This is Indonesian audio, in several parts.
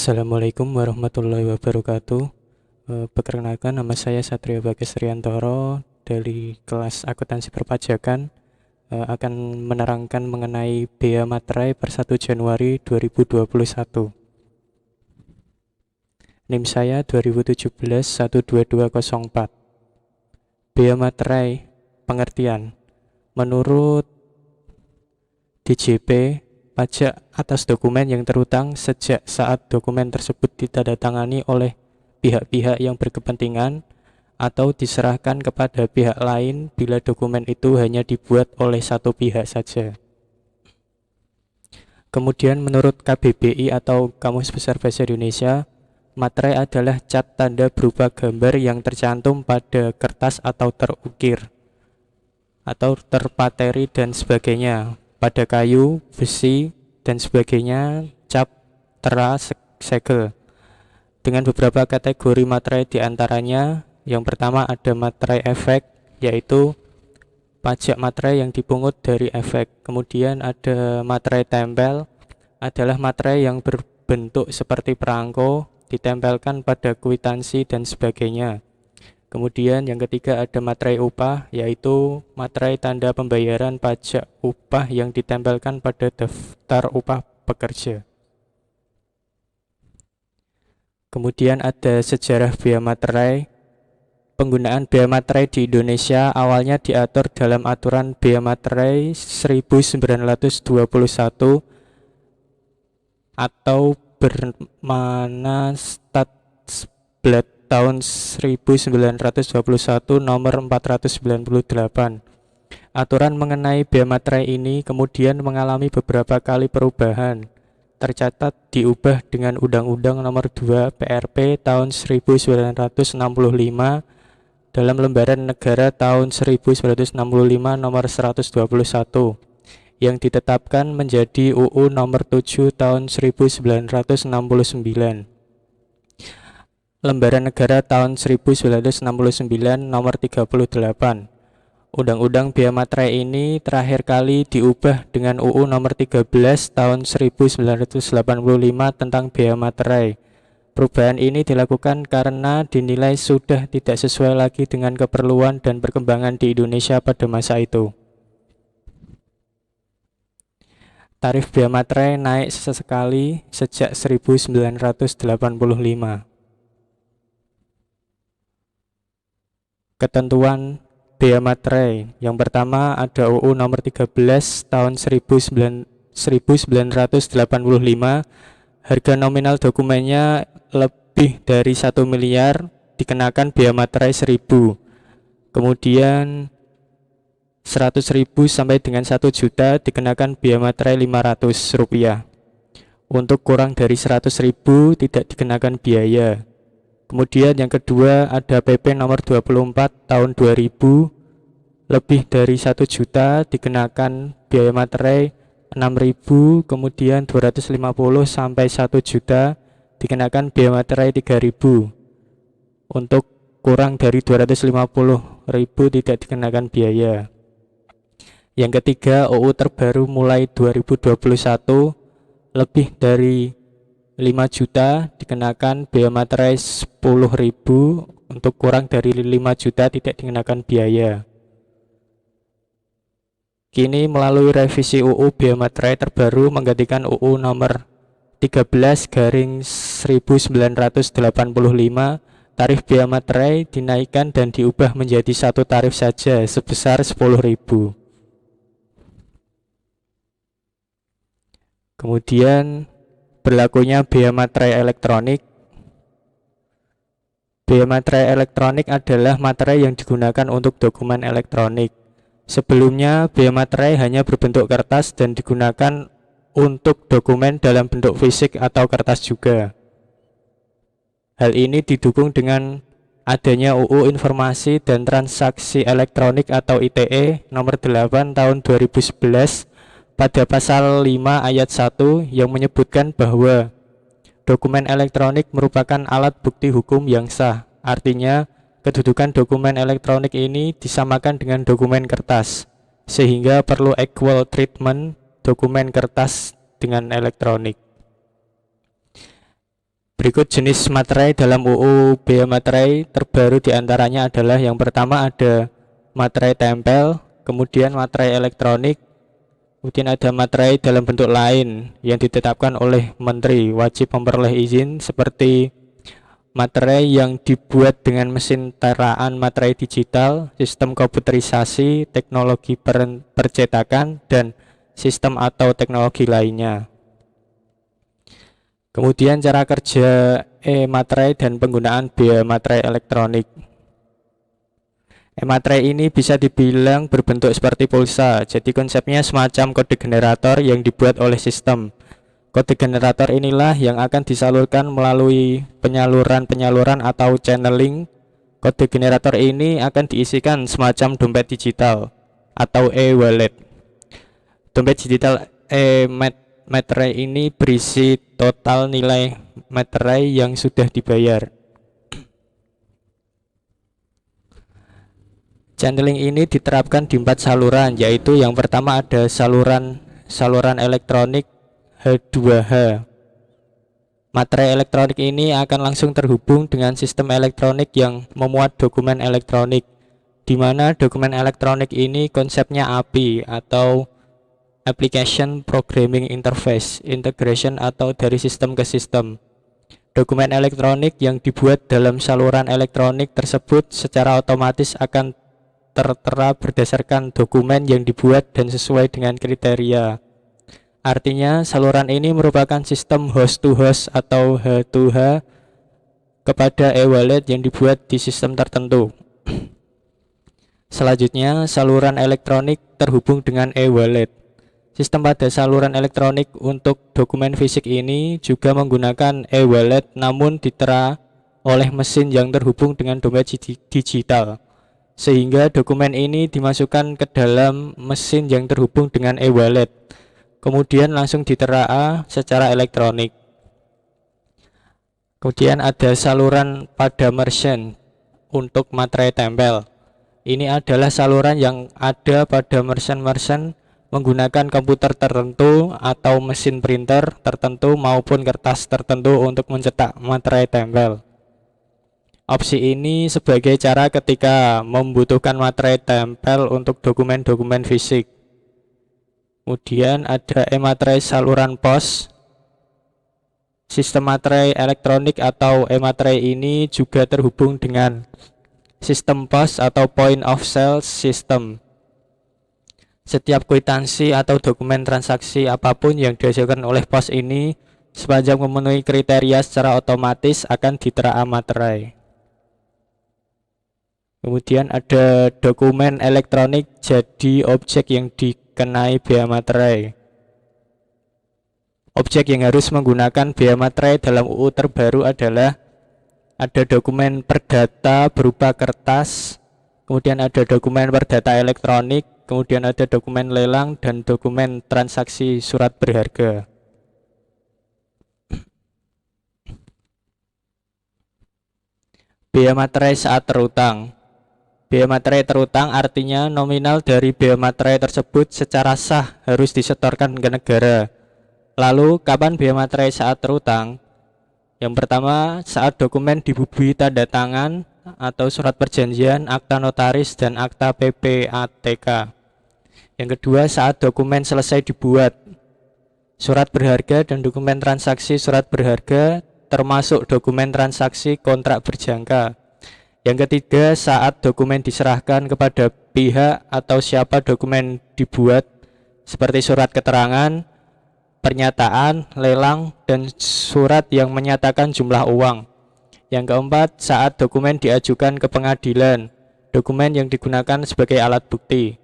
Assalamualaikum warahmatullahi wabarakatuh. Perkenalkan, nama saya Satrio Bagas Riantoro dari kelas akuntansi perpajakan, akan menerangkan mengenai bea materai per 1 Januari 2021. NIM saya 2017-12204. Bea materai pengertian. Menurut DJP, pajak atas dokumen yang terhutang sejak saat dokumen tersebut ditandatangani oleh pihak-pihak yang berkepentingan atau diserahkan kepada pihak lain bila dokumen itu hanya dibuat oleh satu pihak saja. Kemudian menurut KBBI atau Kamus Besar Bahasa Indonesia, materai adalah cat tanda berupa gambar yang tercantum pada kertas atau terukir atau terpateri dan sebagainya pada kayu, besi, dan sebagainya, cap, tera, segel. Dengan beberapa kategori materai diantaranya, yang pertama ada materai efek, yaitu pajak materai yang dipungut dari efek. Kemudian ada materai tempel, adalah materai yang berbentuk seperti perangko, ditempelkan pada kwitansi dan sebagainya. Kemudian yang ketiga ada materai upah, yaitu materai tanda pembayaran pajak upah yang ditempelkan pada daftar upah pekerja. Kemudian ada sejarah bea materai. Penggunaan bea materai di Indonesia awalnya diatur dalam aturan bea materai 1921 atau bermana Statsblad tahun 1921 nomor 498. Aturan mengenai bea materai ini kemudian mengalami beberapa kali perubahan. Tercatat diubah dengan Undang-Undang nomor 2 PRP tahun 1965 dalam lembaran negara tahun 1965 nomor 121 yang ditetapkan menjadi UU nomor 7 tahun 1969. Lembaran Negara tahun 1969 nomor 38. Undang-Undang bea materai ini terakhir kali diubah dengan UU nomor 13 tahun 1985 tentang bea materai. Perubahan ini dilakukan karena dinilai sudah tidak sesuai lagi dengan keperluan dan perkembangan di Indonesia pada masa itu. Tarif bea materai naik sesekali sejak 1985. Ketentuan bea materai. Yang pertama ada UU nomor 13 tahun 1985. Harga nominal dokumennya lebih dari 1 miliar dikenakan bea materai 1.000. Kemudian 100.000 sampai dengan 1 juta dikenakan bea materai Rp500. Untuk kurang dari 100.000 tidak dikenakan biaya. Kemudian yang kedua ada PP nomor 24 tahun 2000, lebih dari 1 juta dikenakan biaya materai 6.000, kemudian 250 sampai 1 juta dikenakan biaya materai 3.000. Untuk kurang dari 250.000 tidak dikenakan biaya. Yang ketiga UU terbaru mulai 2021, lebih dari 5 juta dikenakan bea materai 10.000, untuk kurang dari 5 juta tidak dikenakan biaya. Kini melalui revisi UU bea materai terbaru menggantikan UU nomor 13/1985, tarif bea materai dinaikkan dan diubah menjadi satu tarif saja sebesar 10.000. Kemudian berlakunya bea materai elektronik. Bea materai elektronik adalah materai yang digunakan untuk dokumen elektronik. Sebelumnya, bea materai hanya berbentuk kertas dan digunakan untuk dokumen dalam bentuk fisik atau kertas juga. Hal ini didukung dengan adanya UU Informasi dan Transaksi Elektronik atau ITE nomor 8 tahun 2011 pada pasal 5 ayat 1 yang menyebutkan bahwa dokumen elektronik merupakan alat bukti hukum yang sah. Artinya, kedudukan dokumen elektronik ini disamakan dengan dokumen kertas, sehingga perlu equal treatment dokumen kertas dengan elektronik. Berikut jenis materai dalam UU Bea Materai terbaru diantaranya adalah yang pertama ada materai tempel, kemudian materai elektronik, kemudian ada materai dalam bentuk lain yang ditetapkan oleh Menteri wajib memperoleh izin seperti materai yang dibuat dengan mesin teraan materai digital, sistem komputerisasi, teknologi percetakan, dan sistem atau teknologi lainnya. Kemudian cara kerja e-materai dan penggunaan bea materai elektronik. E-materai ini bisa dibilang berbentuk seperti pulsa, jadi konsepnya semacam kode generator yang dibuat oleh sistem. Kode generator inilah yang akan disalurkan melalui penyaluran atau channeling. Kode generator ini akan diisikan semacam dompet digital atau e-wallet. Dompet digital e-materai ini berisi total nilai materai yang sudah dibayar. Channeling ini diterapkan di 4 saluran, yaitu yang pertama ada saluran elektronik H2H. Materai elektronik ini akan langsung terhubung dengan sistem elektronik yang memuat dokumen elektronik, di mana dokumen elektronik ini konsepnya API atau Application Programming Interface, integration atau dari sistem ke sistem. Dokumen elektronik yang dibuat dalam saluran elektronik tersebut secara otomatis akan tertera berdasarkan dokumen yang dibuat dan sesuai dengan kriteria. Artinya, saluran ini merupakan sistem host to host atau H2H kepada e-wallet yang dibuat di sistem tertentu. Selanjutnya, saluran elektronik terhubung dengan e-wallet. Sistem pada saluran elektronik untuk dokumen fisik ini juga menggunakan e-wallet namun ditera oleh mesin yang terhubung dengan dompet digital. Sehingga dokumen ini dimasukkan ke dalam mesin yang terhubung dengan e-wallet, kemudian langsung ditera secara elektronik. Kemudian ada saluran pada merchant untuk materai tempel. Ini adalah saluran yang ada pada merchant menggunakan komputer tertentu atau mesin printer tertentu maupun kertas tertentu untuk mencetak materai tempel. Opsi ini sebagai cara ketika membutuhkan materai tempel untuk dokumen-dokumen fisik. Kemudian ada e-materai saluran pos. Sistem materai elektronik atau e-materai ini juga terhubung dengan sistem pos atau point of sale system. Setiap kwitansi atau dokumen transaksi apapun yang dihasilkan oleh pos ini sepanjang memenuhi kriteria secara otomatis akan ditera materai. Kemudian ada dokumen elektronik jadi objek yang dikenai bea materai. Objek yang harus menggunakan bea materai dalam UU terbaru adalah ada dokumen perdata berupa kertas, kemudian ada dokumen perdata elektronik, kemudian ada dokumen lelang dan dokumen transaksi surat berharga. Bea materai saat terutang. Bea materai terutang artinya nominal dari bea materai tersebut secara sah harus disetorkan ke negara. Lalu, kapan bea materai saat terutang? Yang pertama, saat dokumen dibubuhi tanda tangan atau surat perjanjian, akta notaris, dan akta PPATK. Yang kedua, saat dokumen selesai dibuat. Surat berharga dan dokumen transaksi surat berharga termasuk dokumen transaksi kontrak berjangka. Yang ketiga, saat dokumen diserahkan kepada pihak atau siapa dokumen dibuat seperti surat keterangan, pernyataan, lelang, dan surat yang menyatakan jumlah uang. Yang keempat, saat dokumen diajukan ke pengadilan, dokumen yang digunakan sebagai alat bukti.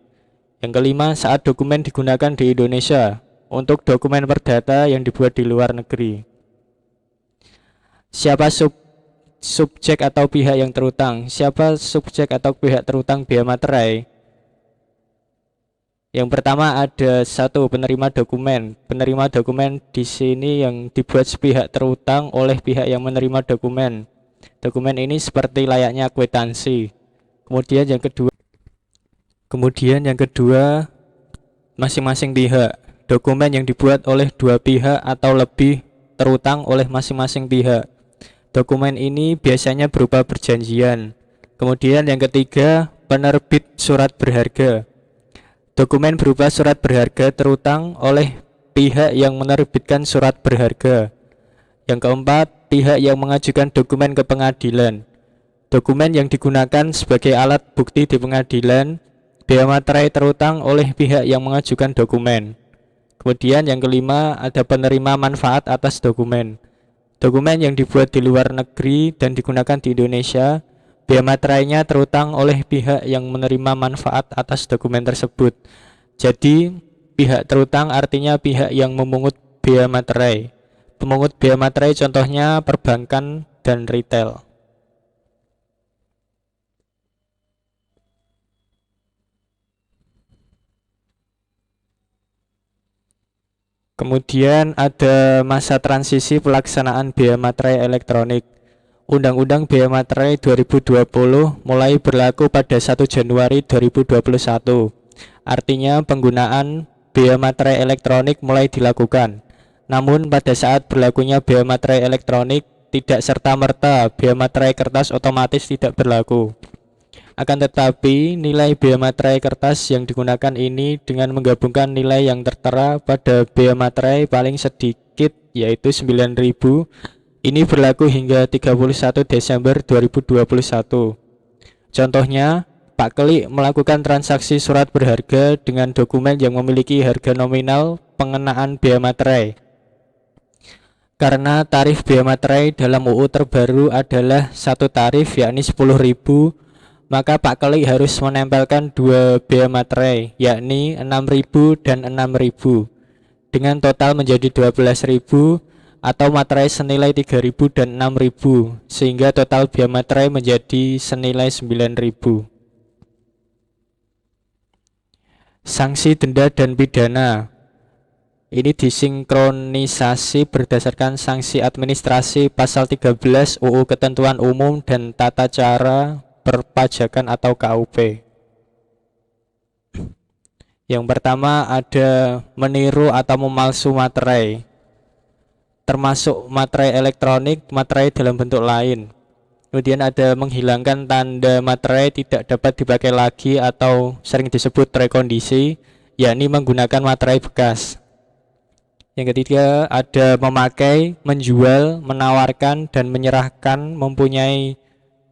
Yang kelima, saat dokumen digunakan di Indonesia untuk dokumen perdata yang dibuat di luar negeri. Siapa subjek atau pihak yang terutang? Siapa subjek atau pihak terutang bea materai? Yang pertama ada satu, penerima dokumen. Penerima dokumen di sini yang dibuat sepihak terutang oleh pihak yang menerima dokumen. Dokumen ini seperti layaknya kwitansi. Kemudian yang kedua masing-masing pihak. Dokumen yang dibuat oleh dua pihak atau lebih terutang oleh masing-masing pihak. Dokumen ini biasanya berupa perjanjian. Kemudian yang ketiga, penerbit surat berharga. Dokumen berupa surat berharga terutang oleh pihak yang menerbitkan surat berharga. Yang keempat, pihak yang mengajukan dokumen ke pengadilan. Dokumen yang digunakan sebagai alat bukti di pengadilan, biaya materai terutang oleh pihak yang mengajukan dokumen. Kemudian yang kelima, ada penerima manfaat atas dokumen. Dokumen yang dibuat di luar negeri dan digunakan di Indonesia, biaya materainya terutang oleh pihak yang menerima manfaat atas dokumen tersebut. Jadi, pihak terutang artinya pihak yang memungut biaya materai. Pemungut biaya materai contohnya perbankan dan retail. Kemudian ada masa transisi pelaksanaan biaya materai elektronik. Undang-Undang Biaya Materai 2020 mulai berlaku pada 1 Januari 2021. Artinya penggunaan biaya materai elektronik mulai dilakukan. Namun pada saat berlakunya biaya materai elektronik, tidak serta-merta biaya materai kertas otomatis tidak berlaku. Akan tetapi, nilai biaya materai kertas yang digunakan ini dengan menggabungkan nilai yang tertera pada biaya materai paling sedikit yaitu 9.000, ini berlaku hingga 31 Desember 2021. Contohnya, Pak Klik melakukan transaksi surat berharga dengan dokumen yang memiliki harga nominal pengenaan biaya materai. Karena tarif biaya materai dalam UU terbaru adalah satu tarif yakni 10.000, maka Pak Klik harus menempelkan dua biaya materai yakni 6.000 dan 6.000 dengan total menjadi 12.000 atau materai senilai 3.000 dan 6.000 sehingga total biaya materai menjadi senilai 9.000. Sanksi denda dan pidana ini disinkronisasi berdasarkan sanksi administrasi pasal 13 UU Ketentuan Umum dan Tata Cara Perpajakan atau KUP. Yang pertama ada meniru atau memalsu materai, termasuk materai elektronik, materai dalam bentuk lain. Kemudian ada menghilangkan tanda materai tidak dapat dipakai lagi atau sering disebut rekondisi, yakni menggunakan materai bekas. Yang ketiga ada memakai, menjual, menawarkan, dan menyerahkan mempunyai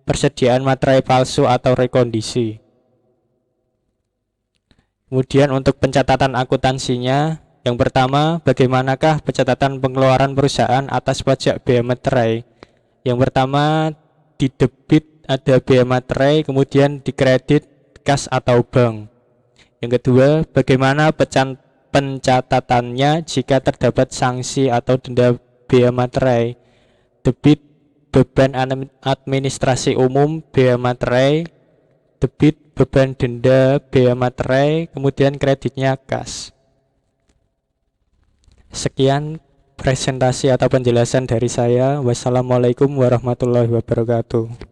persediaan materai palsu atau rekondisi. Kemudian untuk pencatatan akuntansinya, yang pertama, bagaimanakah pencatatan pengeluaran perusahaan atas pajak biaya materai? Yang pertama, di debit ada biaya materai, kemudian di kredit kas atau bank. Yang kedua, bagaimana pencatatannya jika terdapat sanksi atau denda biaya materai? Debit beban administrasi umum biaya materai, debit beban denda biaya materai, kemudian kreditnya kas. Sekian presentasi atau penjelasan dari saya. Wassalamualaikum warahmatullahi wabarakatuh.